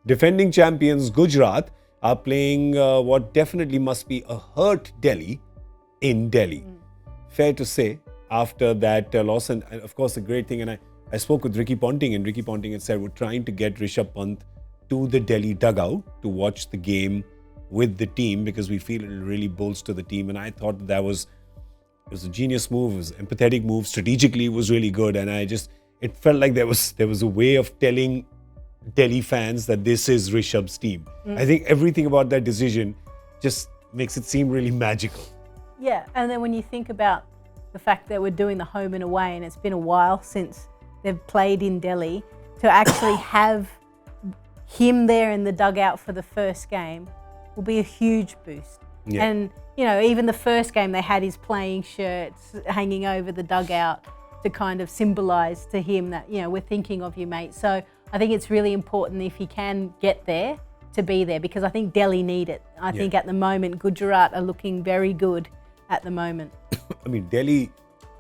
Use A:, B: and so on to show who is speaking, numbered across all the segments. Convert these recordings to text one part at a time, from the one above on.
A: defending champions Gujarat are playing what definitely must be a hurt Delhi in Delhi. Fair to say, after that loss, and of course the great thing, and I spoke with Ricky Ponting, and Ricky Ponting had said we're trying to get Rishabh Pant to the Delhi dugout to watch the game with the team because we feel it'll really bolster the team. And I thought that it was a genius move, it was an empathetic move, strategically it was really good, and it felt like there was a way of telling Delhi fans that this is Rishabh's team. I think everything about that decision just makes it seem really magical.
B: Yeah, and then when you think about the fact that we're doing the home and away, and it's been a while since they've played in Delhi, to actually have him there in the dugout for the first game will be a huge boost.
A: Yeah.
B: And, you know, even the first game they had his playing shirts hanging over the dugout to kind of symbolise to him that, you know, we're thinking of you, mate. So I think it's really important if he can get there to be there, because I think Delhi need it. I think at the moment Gujarat are looking very good at the moment.
A: I mean, Delhi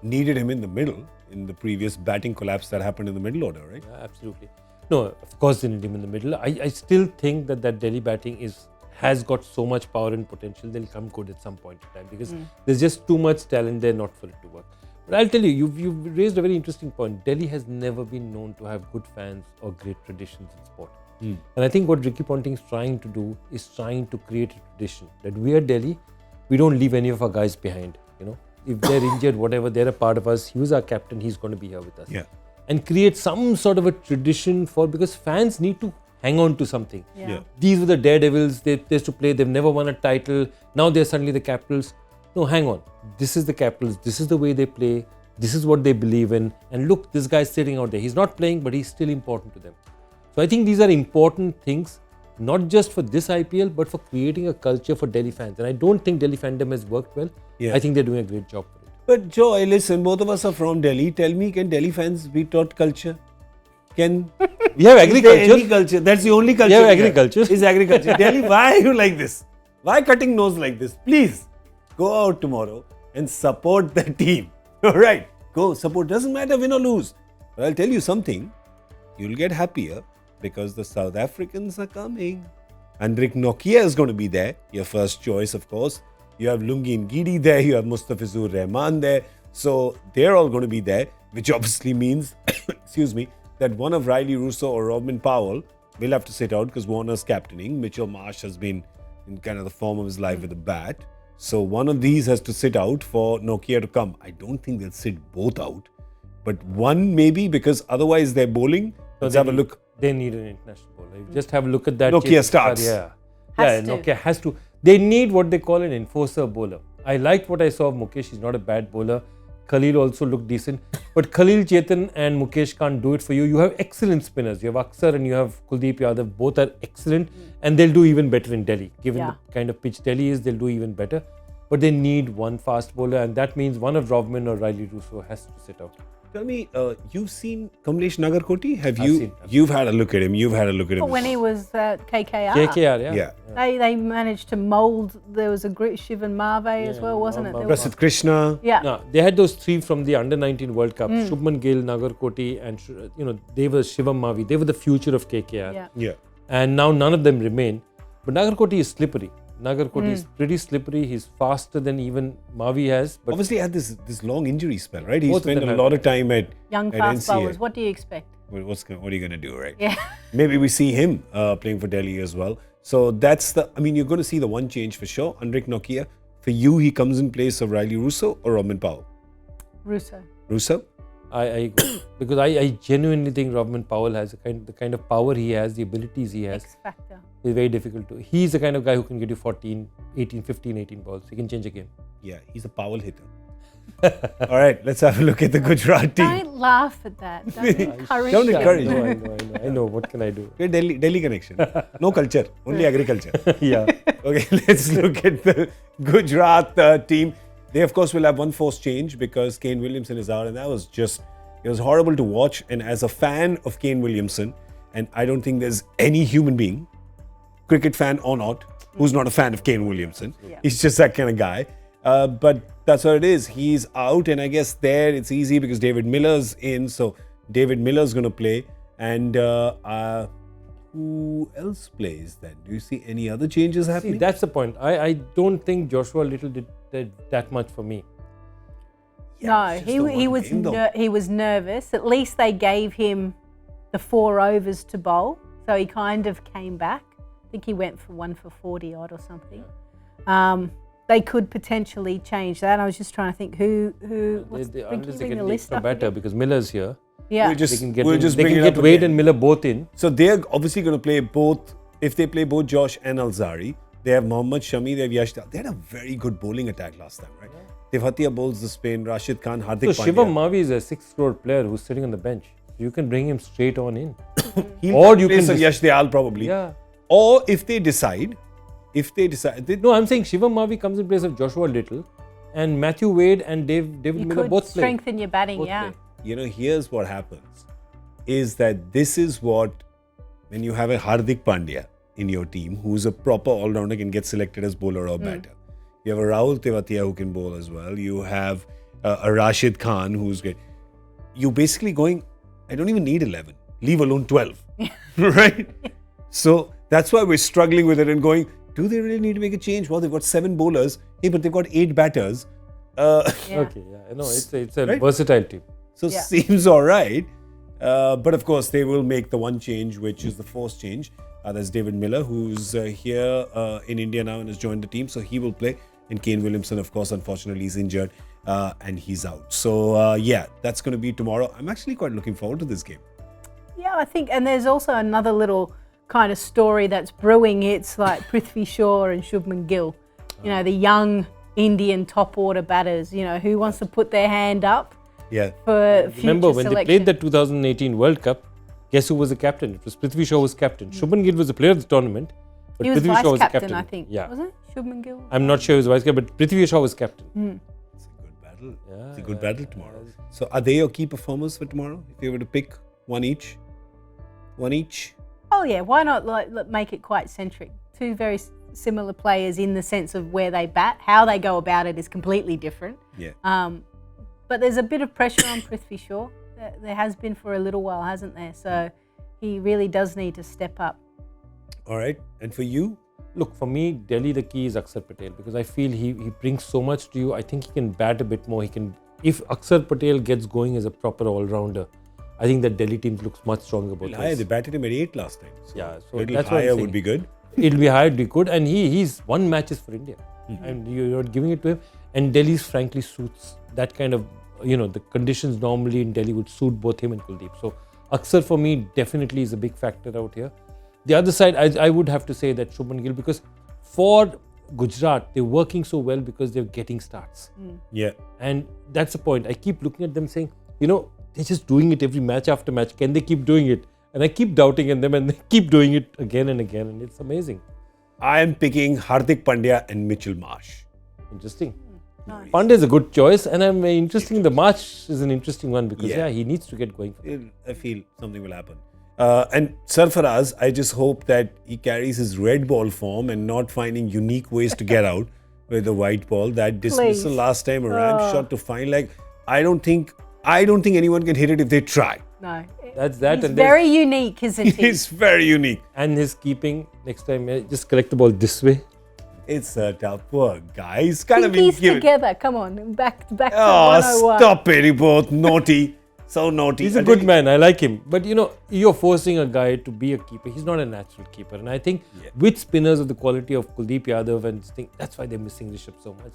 A: needed him in the middle in the previous batting collapse that happened in the middle order, right?
C: Yeah, absolutely. No, of course they need him in the middle. I still think that Delhi batting has got so much power and potential. They'll come good at some point in time because there's just too much talent there not for it to work. But I'll tell you, you've raised a very interesting point. Delhi has never been known to have good fans or great traditions in sport. And I think what Ricky Ponting is trying to do is trying to create a tradition that we are Delhi, we don't leave any of our guys behind. You know, if they're injured, whatever, they're a part of us. He was our captain. He's going to be here with us.
A: Yeah.
C: And create some sort of a tradition because fans need to hang on to something.
B: Yeah.
C: These were the daredevils. They used to play. They've never won a title. Now they're suddenly the Capitals. No, hang on. This is the Capitals. This is the way they play. This is what they believe in. And look, this guy's sitting out there. He's not playing, but he's still important to them. So I think these are important things, not just for this IPL, but for creating a culture for Delhi fans. And I don't think Delhi fandom has worked well.
A: Yeah.
C: I think they're doing a great job for it.
A: But Joy, listen, both of us are from Delhi. Tell me, can Delhi fans be taught culture? Can
C: We have
A: is there
C: agriculture.
A: any culture? That's the only culture.
C: We have
A: we have.
C: agriculture.
A: Is agriculture. Delhi, why are you like this? Why cutting nose like this? Please go out tomorrow and support the team. All right, go support. Doesn't matter win or lose. But I'll tell you something. You'll get happier because the South Africans are coming. Andrik Nokia is going to be there. Your first choice, of course. You have Lungi Ngidi there. You have Mustafizur Rahman there. So they're all going to be there, which obviously means, excuse me, that one of Riley Russo or Robin Powell will have to sit out because Warner's captaining. Mitchell Marsh has been in kind of the form of his life with a bat. So one of these has to sit out for Nokia to come. I don't think they'll sit both out, but one maybe, because otherwise they're bowling. Let's have a look.
C: They need an international bowler. You just have a look at that.
A: Nokia starts.
C: Nokia has to. They need what they call an enforcer bowler. I liked what I saw of Mukesh. He's not a bad bowler. Khalil also looked decent. But Khalil, Chetan and Mukesh can't do it for you. You have excellent spinners. You have Aksar and you have Kuldeep Yadav. Both are excellent. And they'll do even better in Delhi. Given the kind of pitch Delhi is, they'll do even better. But they need one fast bowler. And that means one of Robman or Riley Russo has to sit out.
A: Tell me, you've seen Kamlesh Nagarkoti? Have
C: I've
A: you?
C: seen.
A: You've had a look at him. You've had a look at him.
B: When he was at KKR.
C: KKR,
A: Yeah.
B: They managed to mould. There was a great Shivan Marve as well, wasn't it? There was-
A: Prasidh Krishna.
B: Yeah.
C: No, they had those three from the Under-19 World Cup. Shubman Gill, Nagarkoti and, they were Shivam Mavi. They were the future of KKR.
B: Yeah.
A: Yeah.
C: And now none of them remain. But Nagarkoti is slippery. Nagarkoti is pretty slippery. He's faster than even Mavi has. But
A: Obviously had this long injury spell, right? He
C: Both of
A: spent
C: them
A: a
C: have.
A: lot of time at
B: Young
A: at
B: fast
A: NCA.
B: bowlers. What do you expect?
A: Well, what are you going to do, right?
B: Yeah.
A: Maybe we see him playing for Delhi as well. So that's you're going to see the one change for sure. Andrik Nokia. For you, he comes in place of Riley Russo or Robin Powell?
B: Russo.
A: Russo?
C: I agree. Because I genuinely think Robman Powell has the kind of power he has, the abilities he has.
B: X factor.
C: Is very difficult to. He's the kind of guy who can get you 15, 18 balls. He can change a game.
A: Yeah, he's a Powell hitter. All right, let's have a look at the Gujarat team.
B: Don't laugh at that. Don't encourage
A: Don't
B: them.
A: encourage.
C: I know. What can I do?
A: Okay, Delhi connection. No culture, only agriculture.
C: Yeah.
A: Okay, let's look at the Gujarat team. They, of course, will have one force change because Kane Williamson is out, and that was it was horrible to watch. And as a fan of Kane Williamson, and I don't think there's any human being, cricket fan or not, who's not a fan of Kane Williamson.
B: Yeah.
A: He's just that kind of guy. But that's what it is. He's out, and I guess there it's easy because David Miller's in, so David Miller's going to play. And who else plays then? Do you see any other changes
C: See,
A: happening?
C: that's the point. I don't think Joshua Little did that much for me.
B: No,
A: it's just the
B: he
A: one
B: was
A: game, though.
B: he was nervous. At least they gave him the 4 overs to bowl, so he kind of came back. I think he went for 1 for 40 odd or something. They could potentially change that. I was just trying to think who what's
C: Unless they
B: bring the
C: can
B: list
C: make
B: up
C: better
B: again?
C: because Miller's here.
B: Yeah,
A: We'll just,
C: They can get,
A: we'll just
C: they
A: bring
C: can
A: it
C: get
A: up
C: Wade
A: again.
C: and Miller both in.
A: So they're obviously going to play both. If they play both Josh and Alzari, they have Mohammad Shami, they have Yash. They had a very good bowling attack last time, right? Tewatia bowls the spin, Rashid Khan, Hardik
C: So
A: Pandya.
C: Shivam Mavi is a 6 crore player who's sitting on the bench. You can bring him straight on in.
A: He'll
C: or you
A: play
C: can
A: some
C: dis-
A: Yash Dayal probably.
C: Yeah.
A: Or if they decide,
C: No, I'm saying Shivam Mavi comes in place of Joshua Little and Matthew Wade and David
B: you
C: Miller
B: could
C: both play.
B: strengthen your batting.
C: Both
B: Yeah,
C: play.
A: here's what happens is that this is what, when you have a Hardik Pandya in your team, who's a proper all-rounder, can get selected as bowler or batter. You have a Rahul Tewatia who can bowl as well. You have a Rashid Khan who's great. You're basically going, I don't even need 11, leave alone 12, right? So that's why we're struggling with it and going, do they really need to make a change? Well, they've got 7 bowlers, hey, but they've got 8 batters.
B: yeah.
C: Okay, yeah. No, it's a
A: Right?
C: versatile team.
A: So
B: Yeah.
A: seems all right. But of course, they will make the one change, which is the forced change. That's David Miller, who's here in India now and has joined the team. So he will play. And Kane Williamson, of course, unfortunately, is injured and he's out. So yeah, that's going to be tomorrow. I'm actually quite looking forward to this game.
B: Yeah, I think, and there's also another little kind of story that's brewing. It's like Prithvi Shaw and Shubman Gill, the young Indian top order batters, who wants to put their hand up
A: Yeah.
B: for future
C: Remember when
B: selection.
C: they played the 2018 World Cup, guess who was the captain? It was Prithvi Shaw was captain. Shubman Gill was the player of the tournament. But
B: He was
C: Prithvi Shaw
B: vice
C: was the
B: captain, I think.
C: Yeah.
B: Was it? Shubman Gill?
C: I'm not sure he was vice captain, but Prithvi Shaw was captain.
A: It's a good battle.
C: Yeah,
A: It's a good battle tomorrow. So are they your key performers for tomorrow? If you were to pick one each? One each?
B: Oh yeah, why not make it quite centric? 2 very similar players in the sense of where they bat. How they go about it is completely different.
A: Yeah.
B: But there's a bit of pressure on Prithvi Shaw. There has been for a little while, hasn't there? So he really does need to step up.
A: All right. And for you?
C: Look, for me, Delhi, the key is Akshar Patel because I feel he brings so much to you. I think he can bat a bit more. If Akshar Patel gets going as a proper all-rounder, I think that Delhi team looks much stronger both
A: Higher.
C: ways.
A: They batted him at 8 last time. So
C: Yeah, so
A: a little
C: that's what I'm
A: higher
C: saying.
A: would be good.
C: It'll be higher, be good, and he's won matches for India, and you're not giving it to him. And Delhi's frankly suits that kind of, the conditions normally in Delhi would suit both him and Kuldeep. So Akshar for me definitely is a big factor out here. The other side, I would have to say that Shubman Gill, because for Gujarat, they're working so well because they're getting starts.
A: Yeah.
C: And that's the point. I keep looking at them saying, they're just doing it every match after match. Can they keep doing it? And I keep doubting in them and they keep doing it again and again. And it's amazing.
A: I am picking Hardik Pandya and Mitchell Marsh.
C: Interesting.
B: Nice.
C: Pandey is a good choice. And I'm interesting. The March is an interesting one because,
A: Yeah.
C: he needs to get going.
A: I feel something will happen. And Sarfaraz, I just hope that he carries his red ball form and not finding unique ways to get out with the white ball. That dismissal
B: Please.
A: last time, a ramp shot to find, I don't think anyone can hit it if they try.
B: No.
C: That's that.
B: He's
C: and there's-
B: very unique, isn't he?
A: It's very unique.
C: And his keeping, next time, just collect the ball this way.
A: It's a tough poor guy. He's kind of been
B: Pinkies
A: given.
B: together. Come on, back to
A: Oh,
B: 101.
A: stop it, you both naughty. So naughty.
C: He's a good man. I like him. But, you're forcing a guy to be a keeper. He's not a natural keeper. And I think with spinners of the quality of Kuldeep Yadav and that's why they're missing Rishabh so much.